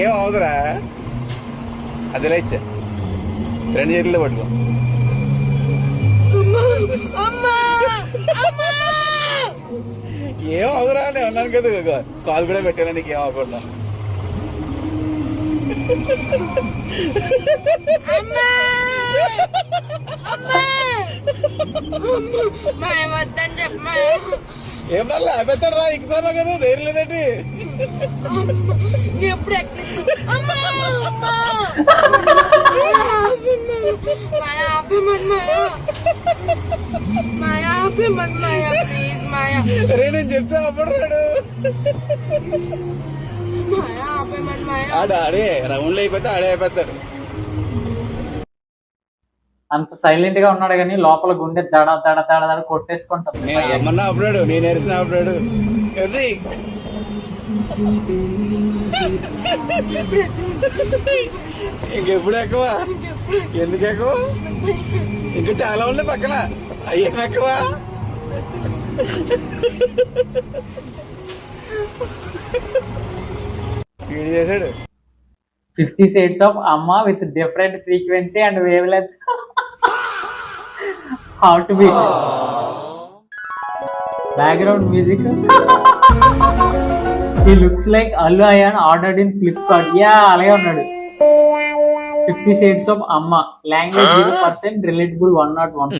ఏం అవదురా, అది లేచా రెండు చేతుల్లో పట్టుకో. ఏం అవదురా నేను అన్నాను కదా, కాల్ కూడా పెట్టాను నీకు ఏం అవ్వకుండా. ఏం పర్లే ఆపేస్తాడు రా, ఎక్కుతానా కదా, ధైర్యం లేదండి. ఎప్పుడు అరే నేను చెప్తే ఆపడాడు. ఆడే రౌండ్ అయిపోతే ఆడే అయిపోతాడు. అంత సైలెంట్ గా ఉన్నాడు కానీ లోపల గుండె దడ దడ దడ దడ కొట్టేసుకుంటాం. నేను అమ్మన్నా ఆపడాడు, నేను ఎరిసిన ఆపడాడు. అది ఇంకెప్పుడు ఎక్కువ, ఎందుకు ఎక్కువ, ఇంకా చాలా ఉన్నాయి పక్కన, అయ్యేం ఎక్కువ. స్పీడ్ చేశాడు. 50 shades of Amma with different frequency and wavelength. How to be. Background music. He looks like Allu Arjun ordered in Flipkart. Yeah, alage unnadu. 50 shades of Amma. Language 0%, relatable 101.